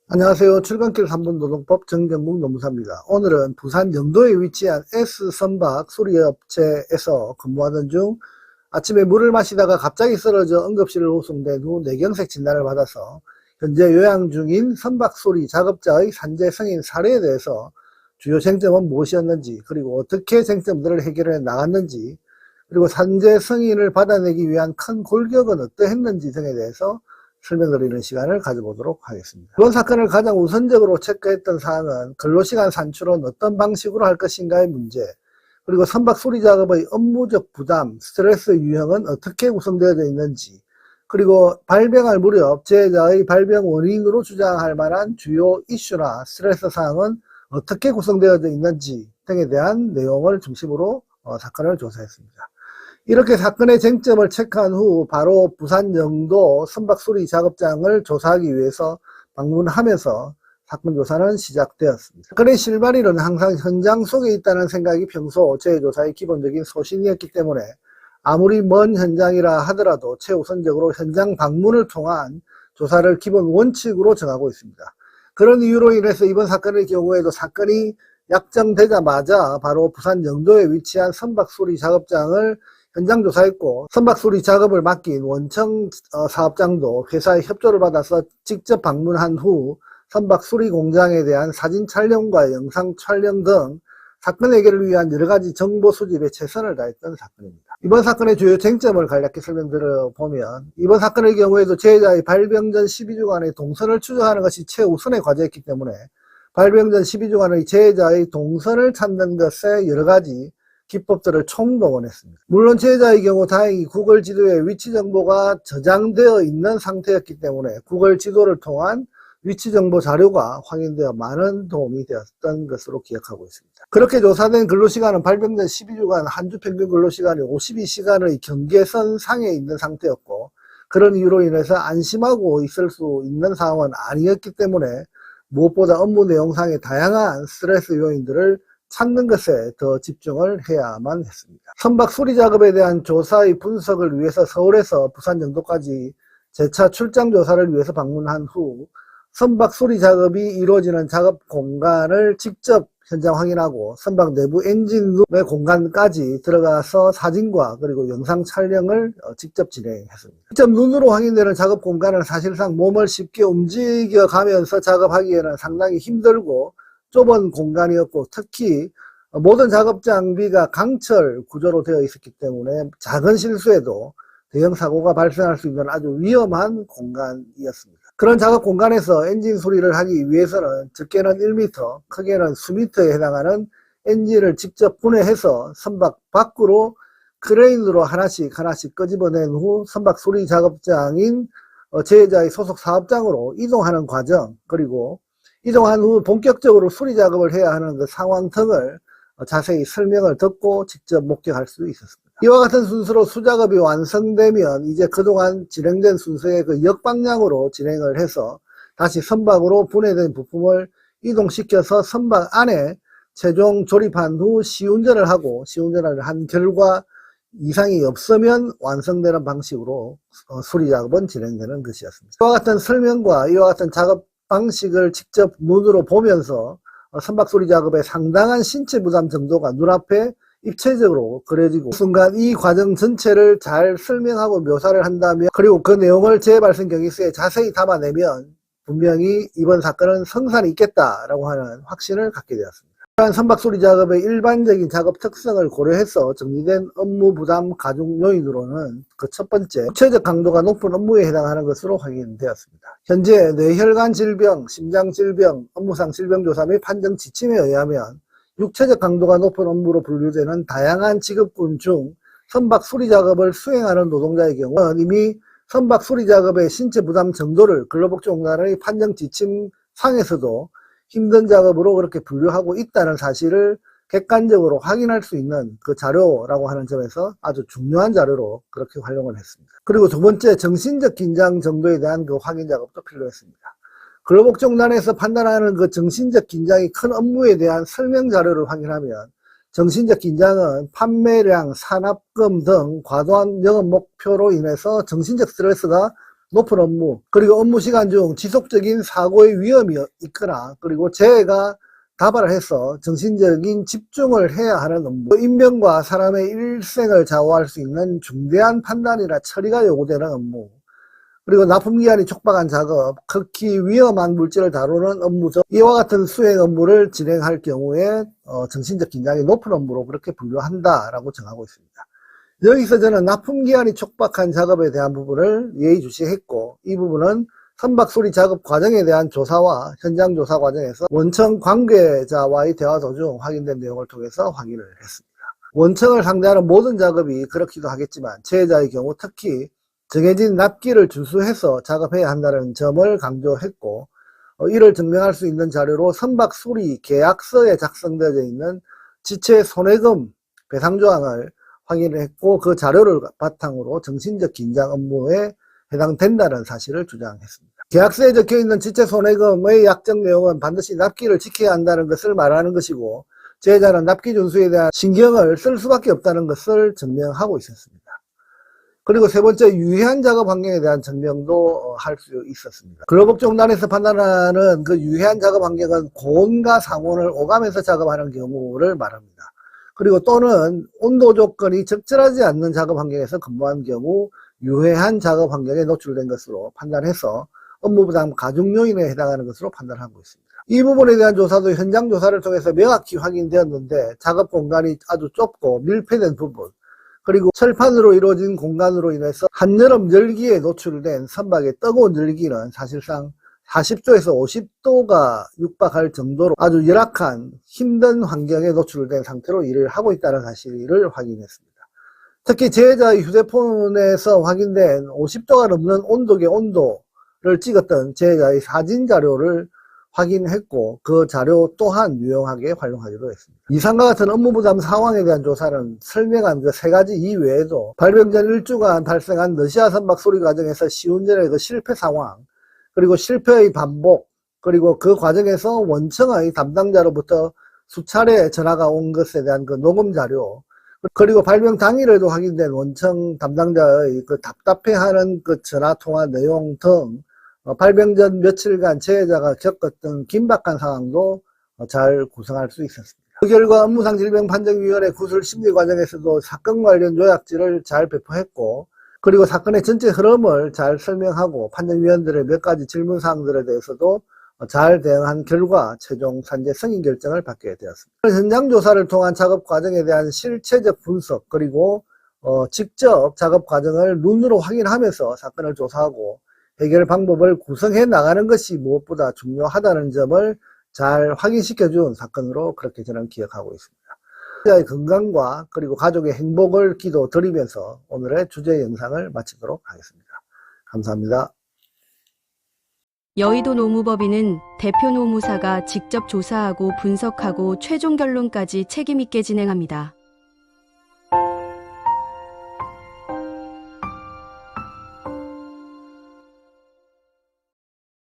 안녕하세요. 출근길 3분 노동법 정경국 노무사입니다. 오늘은 부산 영도에 위치한 S선박 수리업체에서 근무하던 중 아침에 물을 마시다가 갑자기 쓰러져 응급실을 후송된 후 뇌경색 진단을 받아서 현재 요양 중인 선박 수리 작업자의 산재 승인 사례에 대해서 주요 쟁점은 무엇이었는지, 그리고 어떻게 쟁점들을 해결해 나갔는지, 그리고 산재 승인을 받아내기 위한 큰 골격은 어떠했는지 등에 대해서 설명드리는 시간을 가져보도록 하겠습니다. 이번 사건을 가장 우선적으로 체크했던 사항은 근로시간 산출은 어떤 방식으로 할 것인가의 문제, 그리고 선박 수리 작업의 업무적 부담, 스트레스 유형은 어떻게 구성되어 있는지, 그리고 발병할 무렵 재해자의 발병 원인으로 주장할 만한 주요 이슈나 스트레스 사항은 어떻게 구성되어 있는지 등에 대한 내용을 중심으로 사건을 조사했습니다. 이렇게 사건의 쟁점을 체크한 후 바로 부산 영도 선박 수리 작업장을 조사하기 위해서 방문하면서 사건 조사는 시작되었습니다. 사건의 실마리는 항상 현장 속에 있다는 생각이 평소 제 조사의 기본적인 소신이었기 때문에 아무리 먼 현장이라 하더라도 최우선적으로 현장 방문을 통한 조사를 기본 원칙으로 정하고 있습니다. 그런 이유로 인해서 이번 사건의 경우에도 사건이 약정되자마자 바로 부산 영도에 위치한 선박 수리 작업장을 현장 조사했고, 선박 수리 작업을 맡긴 원청 사업장도 회사의 협조를 받아서 직접 방문한 후 선박 수리 공장에 대한 사진 촬영과 영상 촬영 등 사건 해결을 위한 여러가지 정보 수집에 최선을 다했던 사건입니다. 이번 사건의 주요 쟁점을 간략히 설명드려보면, 이번 사건의 경우에도 재해자의 발병 전 12주간의 동선을 추적하는 것이 최우선의 과제였기 때문에 발병 전 12주간의 재해자의 동선을 찾는 것에 여러가지 기법들을 총동원했습니다. 물론 재해자의 경우 다행히 구글 지도에 위치 정보가 저장되어 있는 상태였기 때문에 구글 지도를 통한 위치 정보 자료가 확인되어 많은 도움이 되었던 것으로 기억하고 있습니다. 그렇게 조사된 근로시간은 발병 전 12주간 한 주 평균 근로시간이 52시간의 경계선 상에 있는 상태였고, 그런 이유로 인해서 안심하고 있을 수 있는 상황은 아니었기 때문에 무엇보다 업무 내용상의 다양한 스트레스 요인들을 찾는 것에 더 집중을 해야만 했습니다. 선박 수리 작업에 대한 조사의 분석을 위해서 서울에서 부산 영도까지 재차 출장 조사를 위해서 방문한 후 선박 수리 작업이 이루어지는 작업 공간을 직접 현장 확인하고 선박 내부 엔진룸의 공간까지 들어가서 사진과 그리고 영상 촬영을 직접 진행했습니다. 직접 눈으로 확인되는 작업 공간은 사실상 몸을 쉽게 움직여 가면서 작업하기에는 상당히 힘들고 좁은 공간이었고, 특히 모든 작업 장비가 강철 구조로 되어 있었기 때문에 작은 실수에도 대형 사고가 발생할 수 있는 아주 위험한 공간이었습니다. 그런 작업 공간에서 엔진 수리를 하기 위해서는 적게는 1m, 크게는 수미터에 해당하는 엔진을 직접 분해해서 선박 밖으로 크레인으로 하나씩 끄집어낸 후 선박 수리 작업장인 재해자의 소속 사업장으로 이동하는 과정, 그리고 이동한 후 본격적으로 수리 작업을 해야 하는 그 상황 등을 자세히 설명을 듣고 직접 목격할 수 있었습니다. 이와 같은 순서로 수작업이 완성되면 이제 그동안 진행된 순서의 그 역방향으로 진행을 해서 다시 선박으로 분해된 부품을 이동시켜서 선박 안에 최종 조립한 후 시운전을 하고, 시운전을 한 결과 이상이 없으면 완성되는 방식으로 수리 작업은 진행되는 것이었습니다. 이와 같은 설명과 이와 같은 작업 방식을 직접 눈으로 보면서 선박 수리 작업의 상당한 신체 부담 정도가 눈앞에 입체적으로 그려지고, 순간 이 과정 전체를 잘 설명하고 묘사를 한다면, 그리고 그 내용을 제 발생 경위서에 자세히 담아내면 분명히 이번 사건은 성산이 있겠다라고 하는 확신을 갖게 되었습니다. 이러한 선박 수리 작업의 일반적인 작업 특성을 고려해서 정리된 업무 부담 가중 요인으로는 그 첫 번째, 육체적 강도가 높은 업무에 해당하는 것으로 확인되었습니다. 현재 뇌혈관 질병, 심장 질병, 업무상 질병 조사 및 판정 지침에 의하면 육체적 강도가 높은 업무로 분류되는 다양한 직업군 중 선박 수리 작업을 수행하는 노동자의 경우는 이미 선박 수리 작업의 신체 부담 정도를 근로복지공단의 판정 지침 상에서도 힘든 작업으로 그렇게 분류하고 있다는 사실을 객관적으로 확인할 수 있는 그 자료라고 하는 점에서 아주 중요한 자료로 그렇게 활용을 했습니다. 그리고 두 번째, 정신적 긴장 정도에 대한 그 확인 작업도 필요했습니다. 근로복지공단에서 판단하는 그 정신적 긴장이 큰 업무에 대한 설명 자료를 확인하면 정신적 긴장은 판매량, 산업금 등 과도한 영업 목표로 인해서 정신적 스트레스가 높은 업무, 그리고 업무 시간 중 지속적인 사고의 위험이 있거나, 그리고 재해가 다발을 해서 정신적인 집중을 해야 하는 업무, 인명과 사람의 일생을 좌우할 수 있는 중대한 판단이나 처리가 요구되는 업무, 그리고 납품기한이 촉박한 작업, 극히 위험한 물질을 다루는 업무 중 이와 같은 수행 업무를 진행할 경우에 정신적 긴장이 높은 업무로 그렇게 분류한다라고 정하고 있습니다. 여기서 저는 납품기한이 촉박한 작업에 대한 부분을 예의주시했고, 이 부분은 선박수리 작업 과정에 대한 조사와 현장 조사 과정에서 원청 관계자와의 대화 도중 확인된 내용을 통해서 확인을 했습니다. 원청을 상대하는 모든 작업이 그렇기도 하겠지만 재해자의 경우 특히 정해진 납기를 준수해서 작업해야 한다는 점을 강조했고, 이를 증명할 수 있는 자료로 선박수리 계약서에 작성되어 있는 지체 손해금 배상조항을 확인을 했고, 그 자료를 바탕으로 정신적 긴장 업무에 해당된다는 사실을 주장했습니다. 계약서에 적혀있는 지체 손해금의 약정 내용은 반드시 납기를 지켜야 한다는 것을 말하는 것이고, 재해자는 납기 준수에 대한 신경을 쓸 수밖에 없다는 것을 증명하고 있었습니다. 그리고 세 번째, 유해한 작업 환경에 대한 증명도 할 수 있었습니다. 근로복지공단에서 판단하는 그 유해한 작업 환경은 고온과 상온을 오가면서 작업하는 경우를 말합니다. 그리고 또는 온도 조건이 적절하지 않는 작업 환경에서 근무한 경우 유해한 작업 환경에 노출된 것으로 판단해서 업무부담 가중 요인에 해당하는 것으로 판단하고 있습니다. 이 부분에 대한 조사도 현장 조사를 통해서 명확히 확인되었는데, 작업 공간이 아주 좁고 밀폐된 부분, 그리고 철판으로 이루어진 공간으로 인해서 한여름 열기에 노출된 선박의 뜨거운 열기는 사실상 40도에서 50도가 육박할 정도로 아주 열악한 힘든 환경에 노출된 상태로 일을 하고 있다는 사실을 확인했습니다. 특히 재해자의 휴대폰에서 확인된 50도가 넘는 온도계 온도를 찍었던 재해자의 사진 자료를 확인했고, 그 자료 또한 유용하게 활용하기도 했습니다. 이상과 같은 업무부담 상황에 대한 조사는 설명한 그 세 가지 이외에도 발병 전 1주간 발생한 러시아 선박 수리 과정에서 시운전의 그 실패 상황, 그리고 실패의 반복, 그리고 그 과정에서 원청의 담당자로부터 수차례 전화가 온 것에 대한 그 녹음 자료, 그리고 발병 당일에도 확인된 원청 담당자의 그 답답해하는 그 전화통화 내용 등 발병 전 며칠간 재해자가 겪었던 긴박한 상황도 잘 구성할 수 있었습니다. 그 결과 업무상 질병판정위원회 구술 심리 과정에서도 사건 관련 요약지를 잘 배포했고, 그리고 사건의 전체 흐름을 잘 설명하고 판정위원들의 몇 가지 질문사항들에 대해서도 잘 대응한 결과 최종 산재 승인 결정을 받게 되었습니다. 현장 조사를 통한 작업 과정에 대한 실체적 분석, 그리고 직접 작업 과정을 눈으로 확인하면서 사건을 조사하고 해결 방법을 구성해 나가는 것이 무엇보다 중요하다는 점을 잘 확인시켜준 사건으로 그렇게 저는 기억하고 있습니다. 자의 건강과 그리고 가족의 행복을 기도드리면서 오늘의 주제 영상을 마치도록 하겠습니다. 감사합니다. 여의도 노무법인은 대표 노무사가 직접 조사하고 분석하고 최종 결론까지 책임있게 진행합니다.